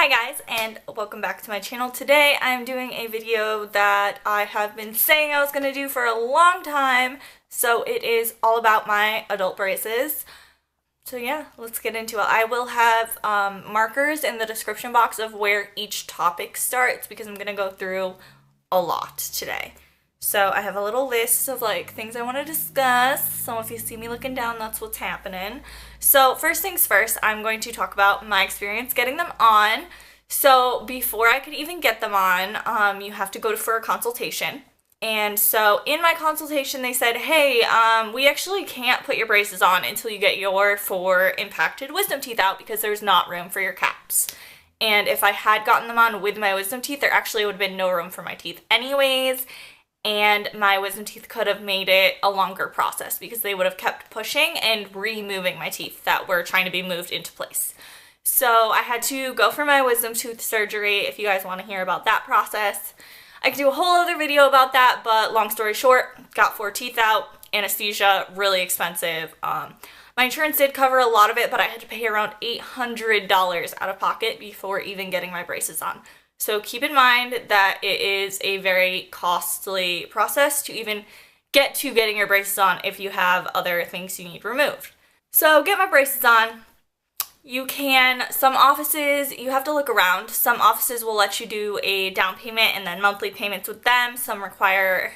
Hi guys, and welcome back to my channel. Today I'm doing a video that I have been saying I was going to do for a long time. So it is all about my adult braces. So yeah, let's get into it. I will have markers in the description box of where each topic starts because I'm going to go through a lot today. So I have a little list of like things I want to discuss. So if you see me looking down, that's what's happening. So first things first, I'm going to talk about my experience getting them on. So before I could even get them on, you have to go for a consultation. And so in my consultation, they said, hey, we actually can't put your braces on until you get your 4 impacted wisdom teeth out because there's not room for your caps. And if I had gotten them on with my wisdom teeth, there actually would have been no room for my teeth anyways. And my wisdom teeth could have made it a longer process because they would have kept pushing and removing my teeth that were trying to be moved into place. So I had to go for my wisdom tooth surgery. If you guys want to hear about that process, I could do a whole other video about that, but long story short, got 4 teeth out, anesthesia, really expensive. My insurance did cover a lot of it, but I had to pay around $800 out of pocket before even getting my braces on. So keep in mind that it is a very costly process to even get to getting your braces on if you have other things you need removed. So get my braces on. You can, some offices, you have to look around. Some offices will let you do a down payment and then monthly payments with them. Some require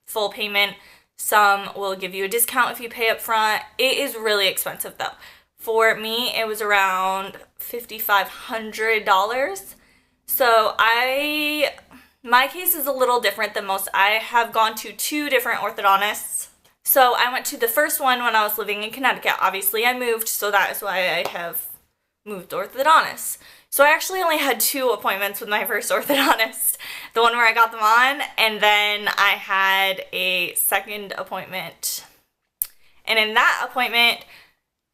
full payment. Some will give you a discount if you pay up front. It is really expensive though. For me, it was around $5,500. So my case is a little different than most. I have gone to 2 different orthodontists. So I went to the first one when I was living in Connecticut. Obviously I moved, so that is why I have moved orthodontists. So I actually only had 2 appointments with my first orthodontist. The one where I got them on, and then I had a second appointment. And in that appointment,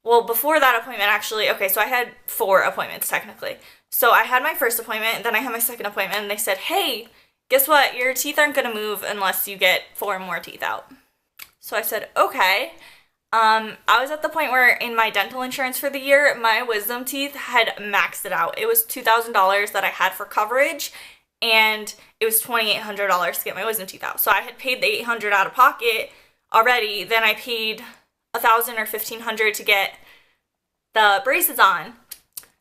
well, before that appointment actually, okay, so I had 4 appointments technically. So I had my first appointment, then I had my second appointment, and they said, hey, guess what? Your teeth aren't going to move unless you get 4 more teeth out. So I said, okay. I was at the point where in my dental insurance for the year, my wisdom teeth had maxed it out. It was $2,000 that I had for coverage, and it was $2,800 to get my wisdom teeth out. So I had paid the $800 out of pocket already. Then I paid $1,000 or $1,500 to get the braces on.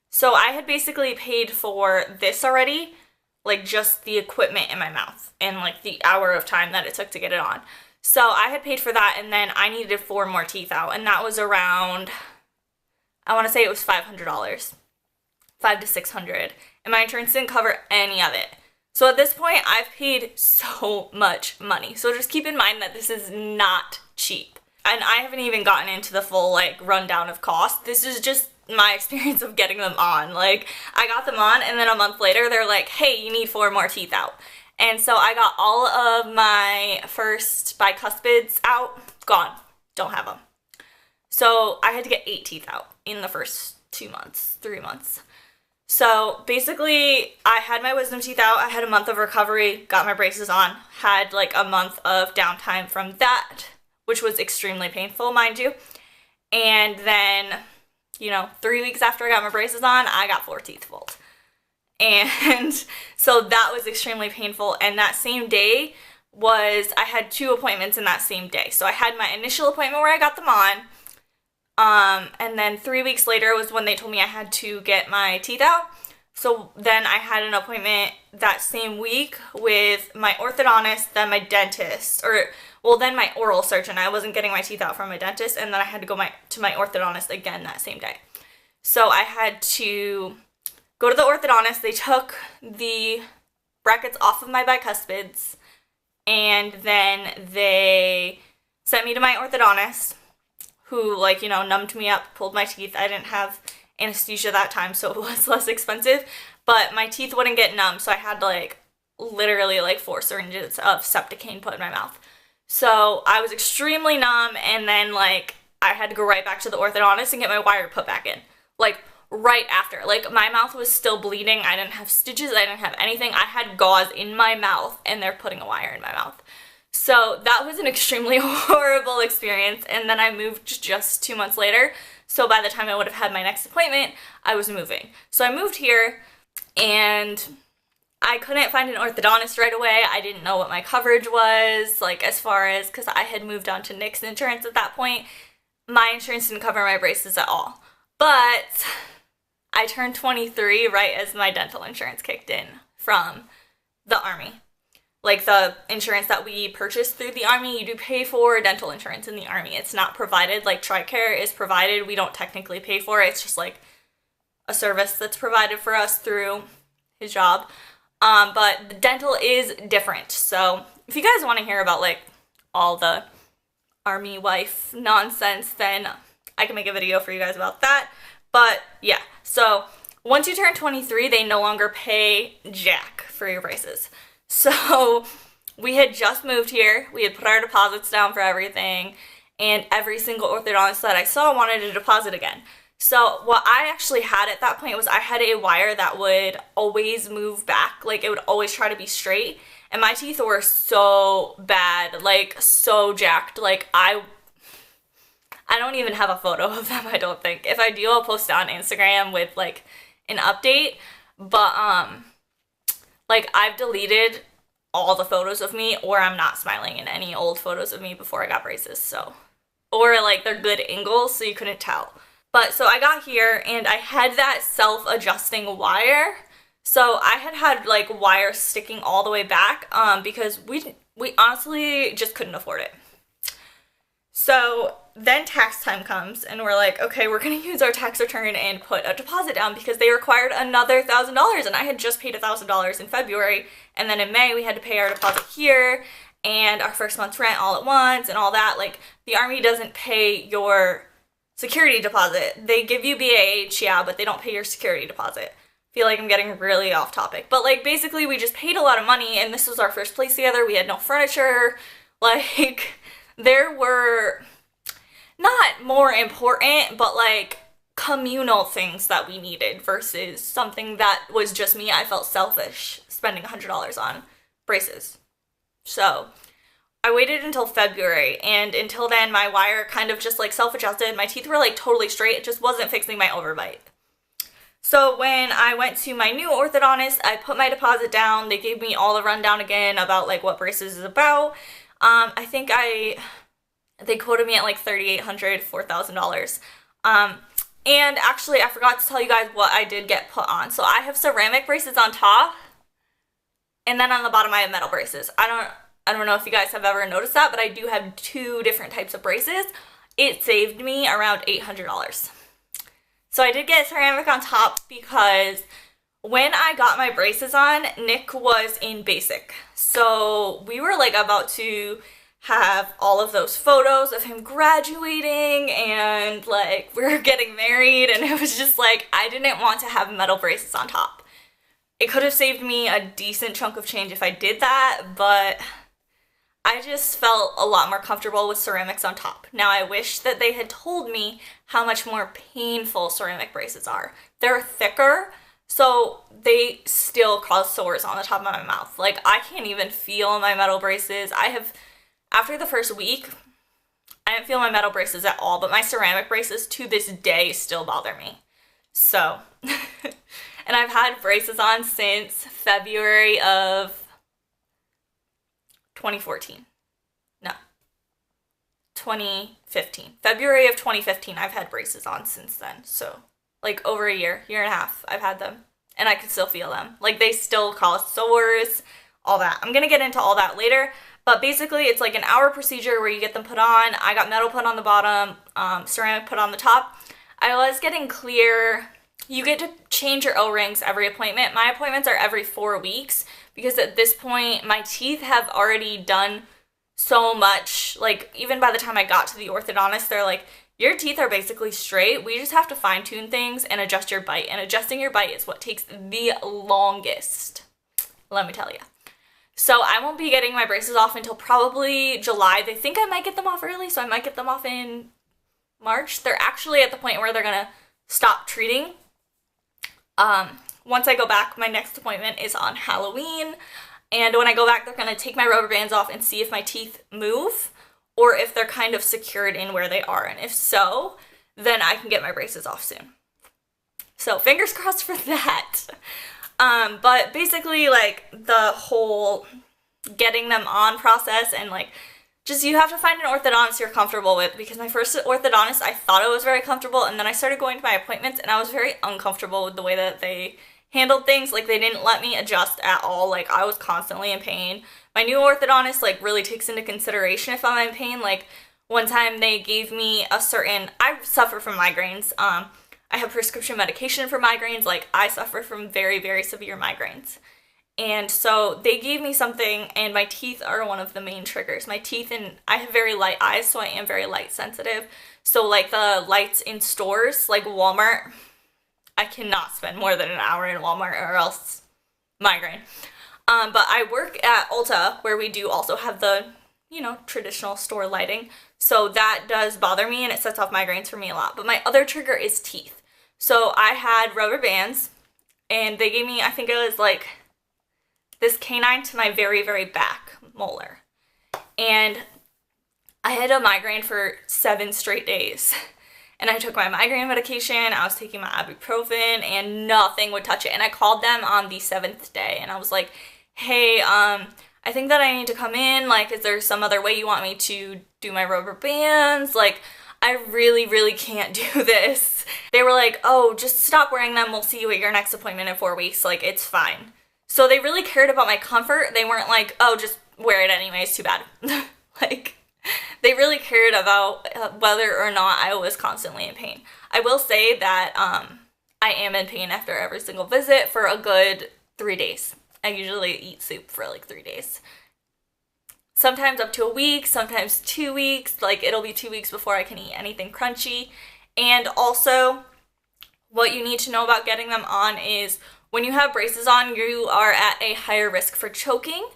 So I had basically paid for this already, like just the equipment in my mouth and like the hour of time that it took to get it on. So I had paid for that, and then I needed 4 more teeth out, and that was around, I want to say it was $500, $500 to $600, and my insurance didn't cover any of it. So at this point, I've paid so much money. So just keep in mind that this is not cheap. And I haven't even gotten into the full like rundown of cost. This is just my experience of getting them on. Like, I got them on, and then a month later, they're like, hey, you need 4 more teeth out. And so I got all of my first bicuspids out, gone, don't have them. So I had to get 8 teeth out in the first 2 months, 3 months. So basically, I had my wisdom teeth out, I had a month of recovery, got my braces on, had like a month of downtime from that, which was extremely painful, mind you. And then, you know, 3 weeks after I got my braces on, I got 4 teeth pulled. And so that was extremely painful. And that same day I had 2 appointments in that same day. So I had my initial appointment where I got them on. And then 3 weeks later was when they told me I had to get my teeth out. So then I had an appointment that same week with my orthodontist, then my dentist, then my oral surgeon. I wasn't getting my teeth out from my dentist, and then I had to go to my orthodontist again that same day. So I had to go to the orthodontist. They took the brackets off of my bicuspids, and then they sent me to my orthodontist, who, like, you know, numbed me up, pulled my teeth. I didn't have anesthesia that time, so it was less expensive, but my teeth wouldn't get numb, so I had like literally like 4 syringes of Septicane put in my mouth. So I was extremely numb, and then like I had to go right back to the orthodontist and get my wire put back in. Like right after. Like, my mouth was still bleeding. I didn't have stitches. I didn't have anything. I had gauze in my mouth, and they're putting a wire in my mouth. So that was an extremely horrible experience. And then I moved just 2 months later. So by the time I would have had my next appointment, I was moving. So I moved here, and I couldn't find an orthodontist right away. I didn't know what my coverage was, like as far as, because I had moved on to Nick's insurance at that point. My insurance didn't cover my braces at all. But I turned 23 right as my dental insurance kicked in from the Army. Like the insurance that we purchased through the Army, you do pay for dental insurance in the Army. It's not provided like TRICARE is provided. We don't technically pay for it. It's just like a service that's provided for us through his job. But the dental is different. So if you guys want to hear about like all the Army wife nonsense, then I can make a video for you guys about that. But yeah, so once you turn 23, they no longer pay jack for your braces. So we had just moved here. We had put our deposits down for everything, and every single orthodontist that I saw wanted a deposit again. So what I actually had at that point was I had a wire that would always move back. Like it would always try to be straight. And my teeth were so bad, like so jacked. Like I don't even have a photo of them, I don't think. If I do, I'll post it on Instagram with like an update. But like I've deleted all the photos of me, or I'm not smiling in any old photos of me before I got braces. So, or like they're good angles so you couldn't tell. But so I got here and I had that self-adjusting wire. So I had like wire sticking all the way back because we honestly just couldn't afford it. So then tax time comes and we're like, okay, we're gonna use our tax return and put a deposit down because they required another $1,000, and I had just paid $1,000 in February, and then in May we had to pay our deposit here and our first month's rent all at once and all that. Like the Army doesn't pay your security deposit. They give you BAH, yeah, but they don't pay your security deposit. I feel like I'm getting really off topic. But like basically we just paid a lot of money, and this was our first place together. We had no furniture. Like there were not more important, but like communal things that we needed versus something that was just me. I felt selfish spending $100 on braces. So I waited until February, and until then my wire kind of just like self-adjusted. My teeth were like totally straight. It just wasn't fixing my overbite. So when I went to my new orthodontist, I put my deposit down. They gave me all the rundown again about like what braces is about. I think they quoted me at like $3,800, $4,000. And actually I forgot to tell you guys what I did get put on. So I have ceramic braces on top, and then on the bottom I have metal braces. I don't know if you guys have ever noticed that, but I do have two different types of braces. It saved me around $800. So I did get ceramic on top because when I got my braces on, Nick was in basic. So we were like about to have all of those photos of him graduating, and like we were getting married, and it was just like I didn't want to have metal braces on top. It could have saved me a decent chunk of change if I did that, but I just felt a lot more comfortable with ceramics on top. Now I wish that they had told me how much more painful ceramic braces are. They're thicker, so they still cause sores on the top of my mouth. Like I can't even feel my metal braces. After the first week, I didn't feel my metal braces at all, but my ceramic braces to this day still bother me. So, and I've had braces on since February of 2014. No, 2015. February of 2015, I've had braces on since then. So, like over a year and a half, I've had them, and I can still feel them. Like they still cause sores, all that. I'm gonna get into all that later. But basically, it's like an hour procedure where you get them put on. I got metal put on the bottom, ceramic put on the top. I was getting clear. You get to change your O-rings every appointment. My appointments are every 4 weeks because at this point, my teeth have already done so much. Like, even by the time I got to the orthodontist, they're like, your teeth are basically straight. We just have to fine-tune things and adjust your bite. And adjusting your bite is what takes the longest, let me tell you. So I won't be getting my braces off until probably July. They think I might get them off early, so I might get them off in March. They're actually at the point where they're gonna stop treating. Once I go back, my next appointment is on Halloween. And when I go back, they're gonna take my rubber bands off and see if my teeth move or if they're kind of secured in where they are. And if so, then I can get my braces off soon. So fingers crossed for that. But basically, like, the whole getting them on process and, like, just you have to find an orthodontist you're comfortable with, because my first orthodontist, I thought I was very comfortable, and then I started going to my appointments, and I was very uncomfortable with the way that they handled things. Like, they didn't let me adjust at all. Like, I was constantly in pain. My new orthodontist, like, really takes into consideration if I'm in pain. Like, one time they gave me a certain, I suffer from migraines. I have prescription medication for migraines. Like, I suffer from very, very severe migraines. And so they gave me something, and my teeth are one of the main triggers. My teeth, and I have very light eyes, so I am very light sensitive. So, like, the lights in stores, like Walmart, I cannot spend more than an hour in Walmart or else migraine. But I work at Ulta, where we do also have the, you know, traditional store lighting. So that does bother me, and it sets off migraines for me a lot. But my other trigger is teeth. So I had rubber bands, and they gave me, I think it was like this canine to my very, very back molar. And I had a migraine for 7 straight days. And I took my migraine medication, I was taking my ibuprofen, and nothing would touch it. And I called them on the 7th day, and I was like, hey, I think that I need to come in. Like, is there some other way you want me to do my rubber bands? Like, I really, really can't do this. They were like, oh, just stop wearing them. We'll see you at your next appointment in 4 weeks. Like, it's fine. So they really cared about my comfort. They weren't like, oh, just wear it anyways, too bad. Like, they really cared about whether or not I was constantly in pain. I will say that I am in pain after every single visit for a good 3 days. I usually eat soup for like 3 days. Sometimes up to a week, sometimes 2 weeks. Like, it'll be 2 weeks before I can eat anything crunchy. And also, what you need to know about getting them on is when you have braces on, you are at a higher risk for choking.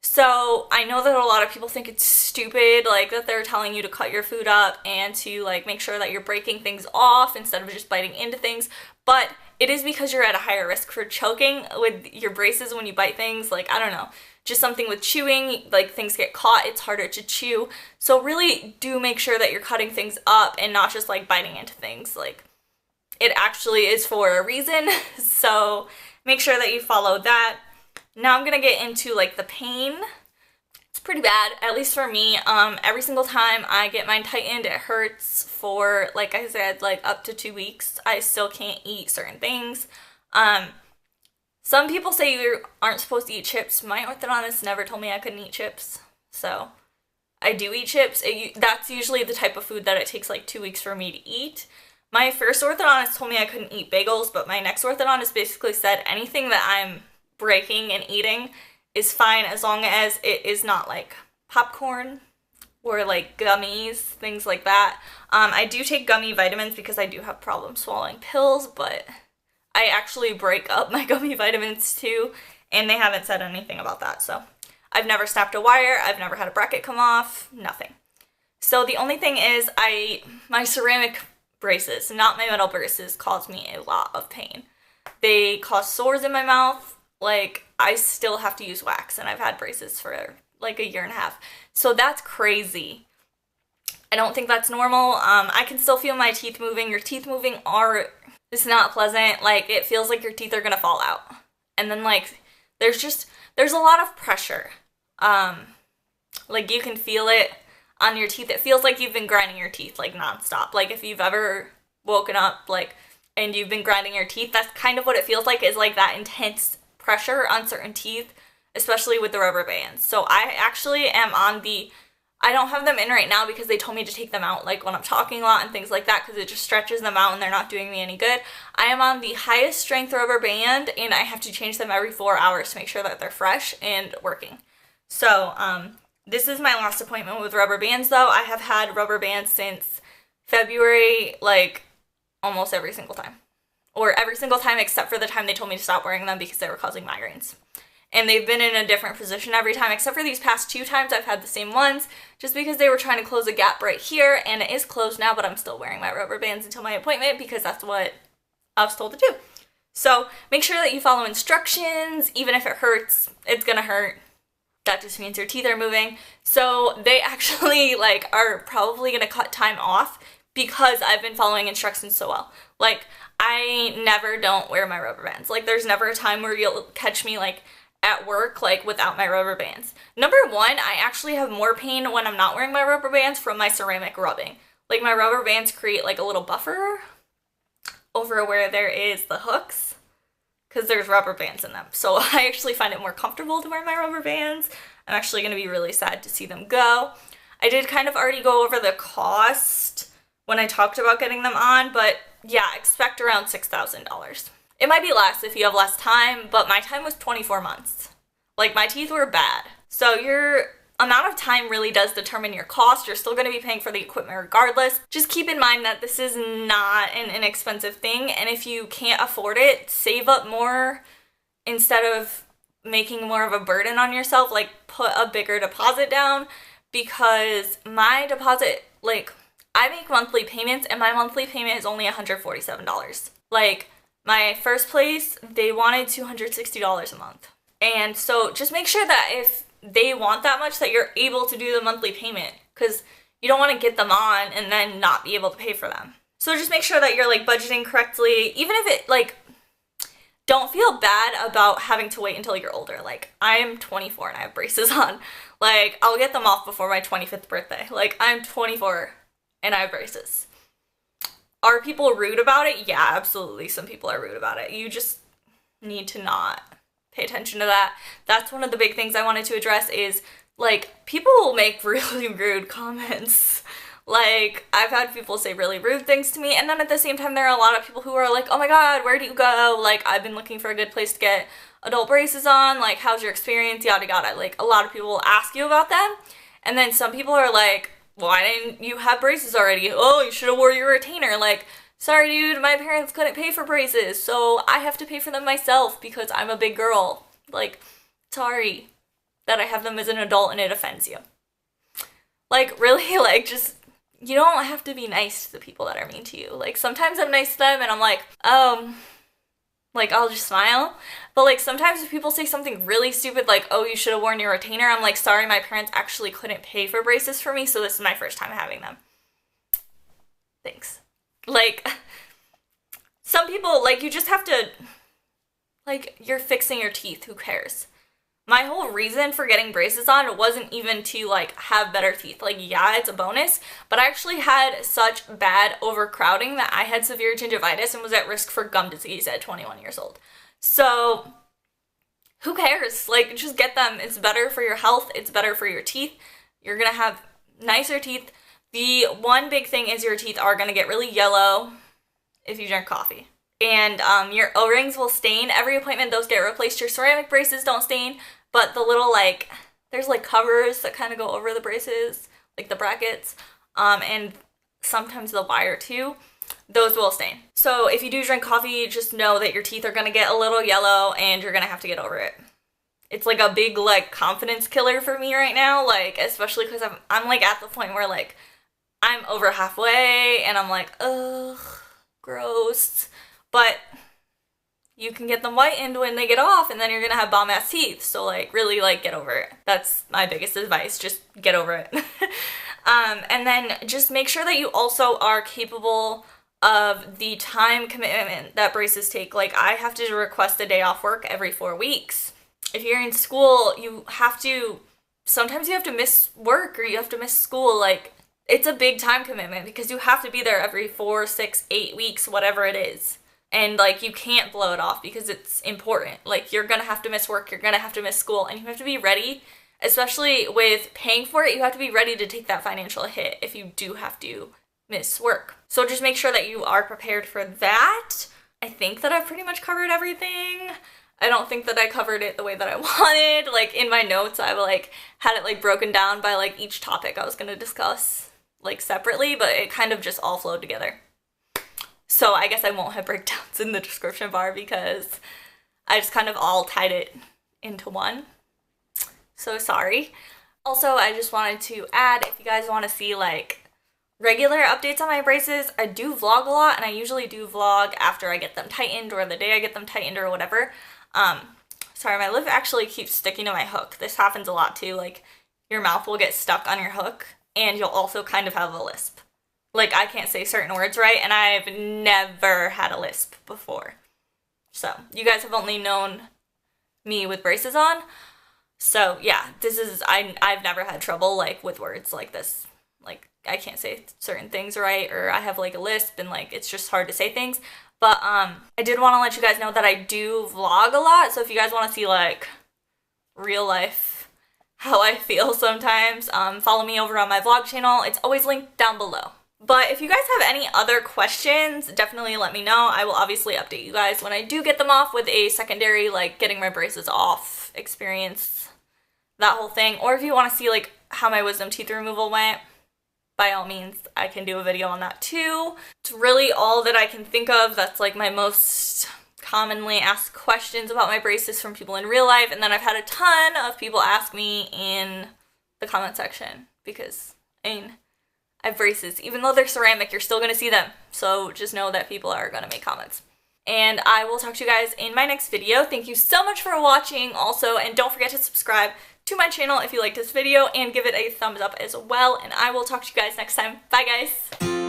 So I know that a lot of people think it's stupid, like, that they're telling you to cut your food up and to, like, make sure that you're breaking things off instead of just biting into things. But it is because you're at a higher risk for choking with your braces when you bite things. Like, I don't know, just something with chewing, like, things get caught, it's harder to chew. So really do make sure that you're cutting things up and not just, like, biting into things. Like, it actually is for a reason. So make sure that you follow that. Now I'm gonna get into, like, the pain. It's pretty bad, at least for me. Every single time I get mine tightened, it hurts for, like I said, like, up to 2 weeks. I still can't eat certain things. Some people say you aren't supposed to eat chips. My orthodontist never told me I couldn't eat chips. So I do eat chips. That's usually the type of food that it takes like 2 weeks for me to eat. My first orthodontist told me I couldn't eat bagels, but my next orthodontist basically said anything that I'm breaking and eating is fine as long as it is not like popcorn or like gummies, things like that. I do take gummy vitamins because I do have problems swallowing pills, but I actually break up my gummy vitamins too, and they haven't said anything about that. So I've never snapped a wire, I've never had a bracket come off, nothing. So the only thing is my ceramic braces, not my metal braces, cause me a lot of pain. They cause sores in my mouth. Like, I still have to use wax, and I've had braces for like 1.5 years. So that's crazy. I don't think that's normal. I can still feel my teeth moving. Your teeth moving it's not pleasant. Like, it feels like your teeth are gonna fall out. And then, like, there's a lot of pressure. Like, you can feel it on your teeth. It feels like you've been grinding your teeth, like, nonstop. Like, if you've ever woken up, like, and you've been grinding your teeth, that's kind of what it feels like, is like that intense pressure on certain teeth, especially with the rubber bands. So I actually am on I don't have them in right now because they told me to take them out, like, when I'm talking a lot and things like that, because it just stretches them out and they're not doing me any good. I am on the highest strength rubber band, and I have to change them every 4 hours to make sure that they're fresh and working. So this is my last appointment with rubber bands, though. I have had rubber bands since February, like, almost every single time. Or every single time except for the time they told me to stop wearing them because they were causing migraines. And they've been in a different position every time, except for these past 2 times I've had the same ones, just because they were trying to close a gap right here, and it is closed now, but I'm still wearing my rubber bands until my appointment because that's what I was told to do. So make sure that you follow instructions. Even if it hurts, it's gonna hurt. That just means your teeth are moving. So they actually, like, are probably gonna cut time off because I've been following instructions so well. Like, I never don't wear my rubber bands. Like, there's never a time where you'll catch me, like, at work, like, without my rubber bands. Number one, I actually have more pain when I'm not wearing my rubber bands from my ceramic rubbing. Like, my rubber bands create, like, a little buffer over where there is the hooks, because there's rubber bands in them. So I actually find it more comfortable to wear my rubber bands. I'm actually going to be really sad to see them go. I did kind of already go over the cost when I talked about getting them on, but yeah, expect around $6,000. It might be less if you have less time, but my time was 24 months. Like, my teeth were bad. So your amount of time really does determine your cost. You're still going to be paying for the equipment regardless. Just keep in mind that this is not an inexpensive thing, and if you can't afford it, save up more instead of making more of a burden on yourself. Like, put a bigger deposit down, because my deposit, like, I make monthly payments, and my monthly payment is only $147. Like, my first place, they wanted $260 a month. And so just make sure that if they want that much, that you're able to do the monthly payment, because you don't want to get them on and then not be able to pay for them. So just make sure that you're, like, budgeting correctly, even if it, like, don't feel bad about having to wait until you're older. Like, I am 24 and I have braces on. Like, I'll get them off before my 25th birthday. Like, I'm 24 and I have braces. Are people rude about it? Yeah, absolutely. Some people are rude about it. You just need to not pay attention to that. That's one of the big things I wanted to address is, like, people will make really rude comments. Like, I've had people say really rude things to me, and then at the same time, there are a lot of people who are like, oh my god, where do you go? Like, I've been looking for a good place to get adult braces on. Like, how's your experience? Yada yada. Like, a lot of people will ask you about them, and then some people are like, why didn't you have braces already? Oh, you should have wore your retainer. Like, sorry dude, my parents couldn't pay for braces, so I have to pay for them myself because I'm a big girl. Like, sorry that I have them as an adult and it offends you. Like, really, like, just, you don't have to be nice to the people that are mean to you. Like, sometimes I'm nice to them and I'm like, like, I'll just smile. But, like, sometimes if people say something really stupid, like, oh, you should have worn your retainer, I'm like, sorry, my parents actually couldn't pay for braces for me, so this is my first time having them. Thanks. Like, some people, like, you just have to, like, you're fixing your teeth, who cares? My whole reason for getting braces on wasn't even to, like, have better teeth. Like, yeah, it's a bonus, but I actually had such bad overcrowding that I had severe gingivitis and was at risk for gum disease at 21 years old. So, who cares? Like, just get them. It's better for your health. It's better for your teeth. You're gonna have nicer teeth. The one big thing is your teeth are gonna get really yellow if you drink coffee. And your O-rings will stain. Every appointment, those get replaced. Your ceramic braces don't stain, but the little, like, there's, like, covers that kind of go over the braces, like the brackets, and sometimes the wire too, those will stain. So if you do drink coffee, just know that your teeth are going to get a little yellow and you're going to have to get over it. It's, like, a big, like, confidence killer for me right now, like, especially because I'm like, at the point where, like, I'm over halfway and I'm like, ugh, gross. But you can get them whitened when they get off, and then you're gonna have bomb-ass teeth. So, like, really, like, get over it. That's my biggest advice. Just get over it. And then just make sure that you also are capable of the time commitment that braces take. Like, I have to request a day off work every 4 weeks. If you're in school, you have to, sometimes you have to miss work or you have to miss school. Like, it's a big time commitment because you have to be there every 4, 6, 8 weeks, whatever it is. And, like, you can't blow it off because it's important. Like, you're gonna have to miss work, you're gonna have to miss school, and you have to be ready, especially with paying for it, you have to be ready to take that financial hit if you do have to miss work. So just make sure that you are prepared for that. I think that I've pretty much covered everything. I don't think that I covered it the way that I wanted. Like, in my notes, I, like, had it, like, broken down by, like, each topic I was gonna discuss, like, separately, but it kind of just all flowed together. So I guess I won't have breakdowns in the description bar because I just kind of all tied it into one. So sorry. Also, I just wanted to add, if you guys want to see, like, regular updates on my braces, I do vlog a lot, and I usually do vlog after I get them tightened or the day I get them tightened or whatever. Sorry, my lip actually keeps sticking to my hook. This happens a lot too. Like, your mouth will get stuck on your hook, and you'll also kind of have a lisp. like I can't say certain words right, and I've never had a lisp before. So you guys have only known me with braces on. So yeah, this is, I've never had trouble like with words like this. Like I can't say certain things right, or I have like a lisp and like it's just hard to say things. But I did want to let you guys know that I do vlog a lot. So if you guys want to see like real life how I feel sometimes, follow me over on my vlog channel. It's always linked down below. But if you guys have any other questions, definitely let me know. I will obviously update you guys when I do get them off with a secondary, like, getting my braces off experience, that whole thing. Or if you want to see, like, how my wisdom teeth removal went, by all means, I can do a video on that too. It's really all that I can think of. That's, like, my most commonly asked questions about my braces from people in real life. And then I've had a ton of people ask me in the comment section because, I mean, I have braces. Even though they're ceramic, you're still going to see them. So just know that people are going to make comments. And I will talk to you guys in my next video. Thank you so much for watching also. And don't forget to subscribe to my channel if you liked this video and give it a thumbs up as well. And I will talk to you guys next time. Bye guys.